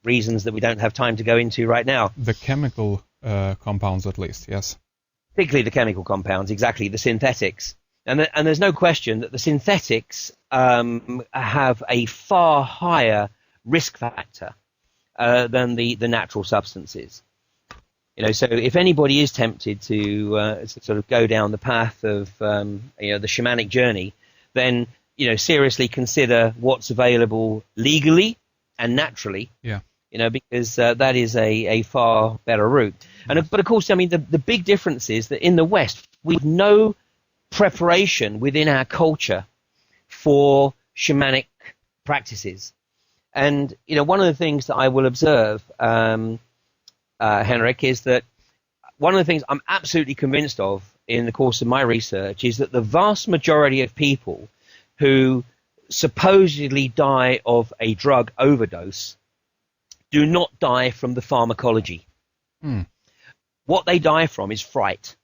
reasons that we don't have time to go into right now. The chemical compounds, at least, yes. Particularly the chemical compounds, exactly, the synthetics. And there's no question that the synthetics have a far higher risk factor than the natural substances. You know, so if anybody is tempted to sort of go down the path of the shamanic journey, then seriously consider what's available legally and naturally. Yeah. Because that is a far better route. But of course, I mean, the big difference is that in the West, we have no preparation within our culture for shamanic practices. And, one of the things that I will observe, Henrik, is that one of the things I'm absolutely convinced of in the course of my research is that the vast majority of people who supposedly die of a drug overdose do not die from the pharmacology. What they die from is fright.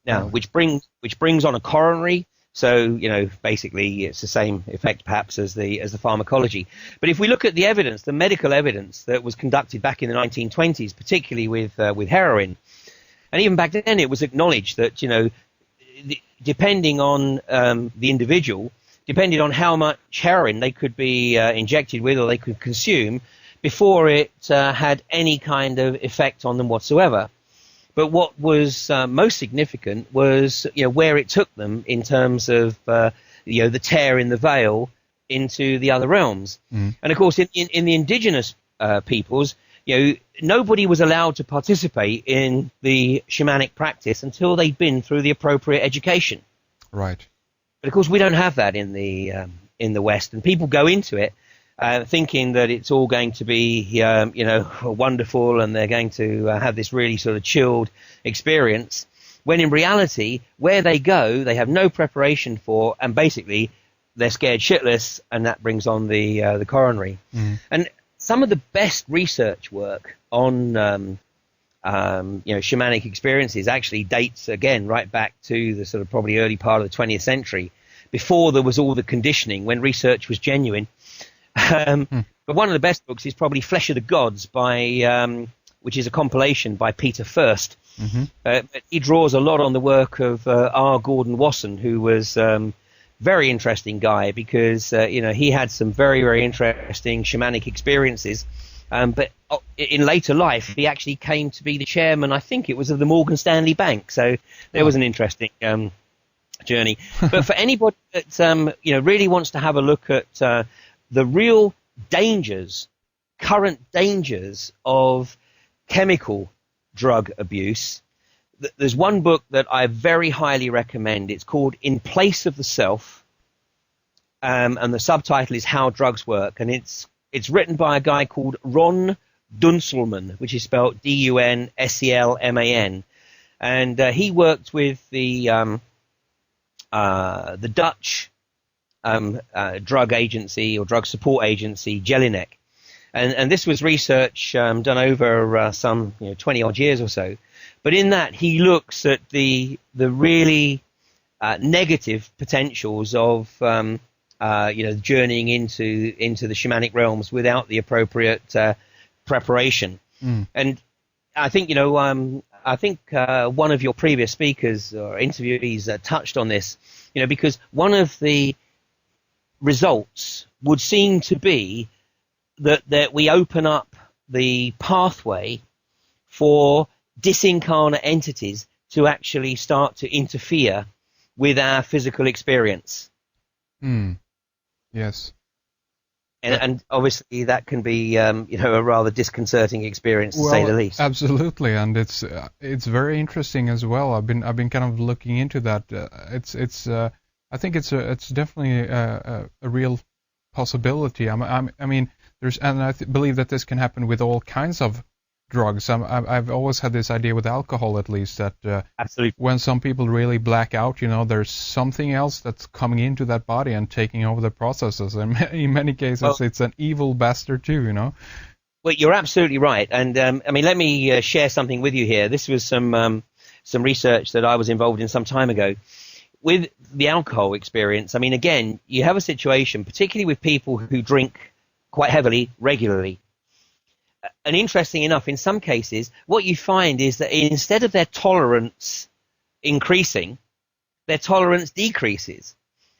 Now, which brings on a coronary. So, basically it's the same effect perhaps as the pharmacology. But if we look at the evidence, the medical evidence that was conducted back in the 1920s, particularly with heroin, and even back then it was acknowledged that, depending on the individual, depending on how much heroin they could be injected with or they could consume before it had any kind of effect on them whatsoever. But what was most significant was, where it took them in terms of, the tear in the veil into the other realms. And of course, in the indigenous peoples, nobody was allowed to participate in the shamanic practice until they'd been through the appropriate education. Right. But of course, we don't have that in the West, and people go into it thinking that it's all going to be, wonderful, and they're going to have this really sort of chilled experience, when in reality, where they go, they have no preparation for, and basically they're scared shitless, and that brings on the coronary. And some of the best research work on, shamanic experiences actually dates, again, right back to the sort of probably early part of the 20th century, before there was all the conditioning, when research was genuine. But one of the best books is probably Flesh of the Gods, which is a compilation by Peter First. He draws a lot on the work of R. Gordon Wasson, who was very interesting guy because he had some very, very interesting shamanic experiences. But in later life, he actually came to be the chairman, I think it was, of the Morgan Stanley Bank. So there was an interesting journey. But for anybody that really wants to have a look at the real dangers, current dangers of chemical drug abuse, there's one book that I very highly recommend. It's called In Place of the Self, and the subtitle is How Drugs Work, and it's written by a guy called Ron Dunselman, which is spelled Dunselman, and he worked with the Dutch drug agency or drug support agency, Jelinek. And this was research done over some 20 odd years or so. But in that, he looks at the really negative potentials of journeying into the shamanic realms without the appropriate preparation. And I think one of your previous speakers or interviewees touched on this, because one of the results would seem to be that we open up the pathway for disincarnate entities to actually start to interfere with our physical experience. Yes. And obviously that can be a rather disconcerting experience, to say the least. Absolutely, and it's very interesting as well. I've been kind of looking into that. I think it's definitely a real possibility. I mean, and I believe that this can happen with all kinds of drugs. I've always had this idea with alcohol, at least, that absolutely, when some people really black out, there's something else that's coming into that body and taking over the processes. And in many cases, it's an evil bastard too. Well, you're absolutely right. And let me share something with you here. This was some research that I was involved in some time ago. With the alcohol experience, again, you have a situation, particularly with people who drink quite heavily regularly. and interesting enough, in some cases, what you find is that instead of their tolerance increasing, their tolerance decreases.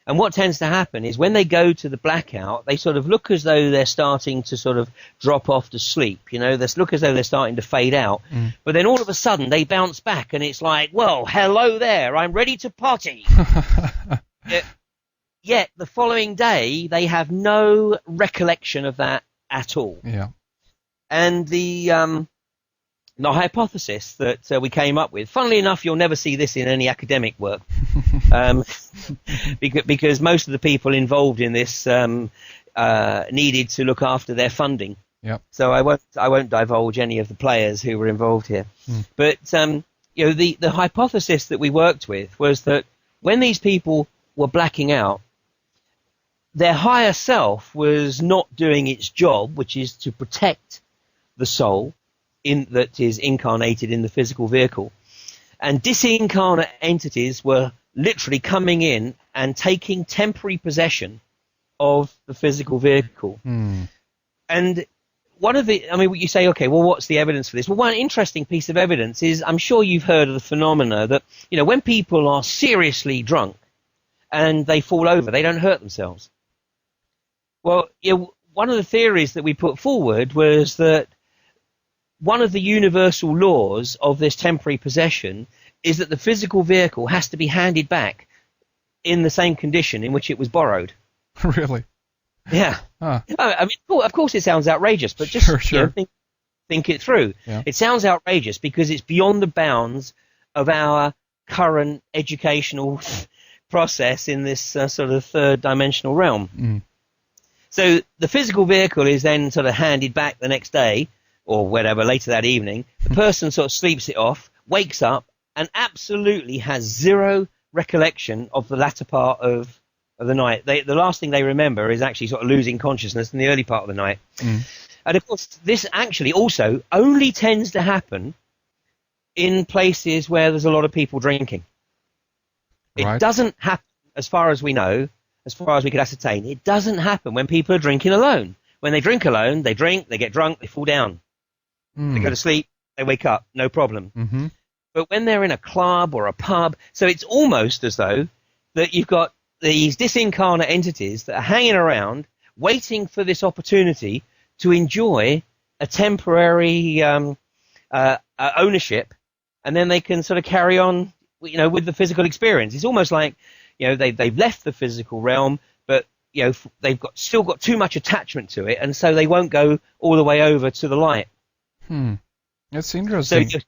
And what tends to happen is when they go to the blackout, they sort of look as though they're starting to sort of drop off to sleep. They look as though they're starting to fade out. But then all of a sudden they bounce back and it's like, well, hello there, I'm ready to party. Yet the following day, they have no recollection of that at all. Yeah. And the hypothesis that we came up with, funnily enough, you'll never see this in any academic work, because most of the people involved in this needed to look after their funding. Yep. So I won't divulge any of the players who were involved here. But the hypothesis that we worked with was that when these people were blacking out, their higher self was not doing its job, which is to protect the soul that is incarnated in the physical vehicle. And disincarnate entities were literally coming in and taking temporary possession of the physical vehicle. And you say, okay, well, what's the evidence for this? Well, one interesting piece of evidence is, I'm sure you've heard of the phenomena that, when people are seriously drunk and they fall over, they don't hurt themselves. Well, one of the theories that we put forward was that one of the universal laws of this temporary possession is that the physical vehicle has to be handed back in the same condition in which it was borrowed. Really? Yeah. Huh. Of course it sounds outrageous, but just sure. Think it through. Yeah. It sounds outrageous because it's beyond the bounds of our current educational process in this sort of third dimensional realm. So the physical vehicle is then sort of handed back the next day, or whatever, later that evening. The person sort of sleeps it off, wakes up, and absolutely has zero recollection of the latter part of the night. The last thing they remember is actually sort of losing consciousness in the early part of the night. And of course, this actually also only tends to happen in places where there's a lot of people drinking. It doesn't happen, as far as we know, as far as we could ascertain, it doesn't happen when people are drinking alone. When they drink alone, they drink, they get drunk, they fall down. They go to sleep, they wake up, no problem. But when they're in a club or a pub, so it's almost as though that you've got these disincarnate entities that are hanging around, waiting for this opportunity to enjoy a temporary ownership, and then they can sort of carry on, with the physical experience. It's almost like, they've left the physical realm, but they've still got too much attachment to it, and so they won't go all the way over to the light. That's interesting. So,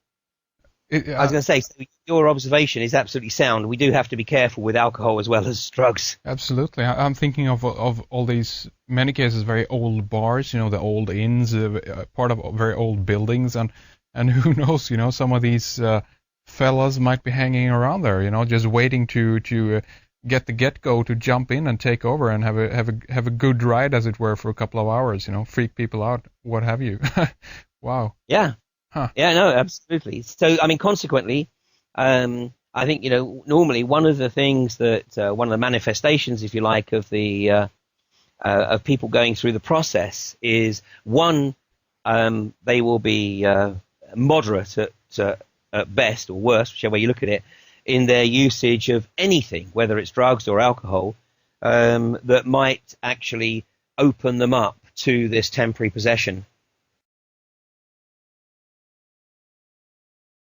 I was going to say, so your observation is absolutely sound. We do have to be careful with alcohol as well as drugs. Absolutely. I'm thinking of all these, many cases, very old bars, the old inns, part of very old buildings, and who knows, some of these fellas might be hanging around there, just waiting to get the get-go to jump in and take over and have a good ride, as it were, for a couple of hours, freak people out, what have you. Wow. Yeah. Huh. Yeah, no, absolutely. So, consequently, I think, normally one of the things that, one of the manifestations, if you like, of the of people going through the process is, one, they will be moderate at best, or worse, whichever way you look at it, in their usage of anything, whether it's drugs or alcohol, that might actually open them up to this temporary possession.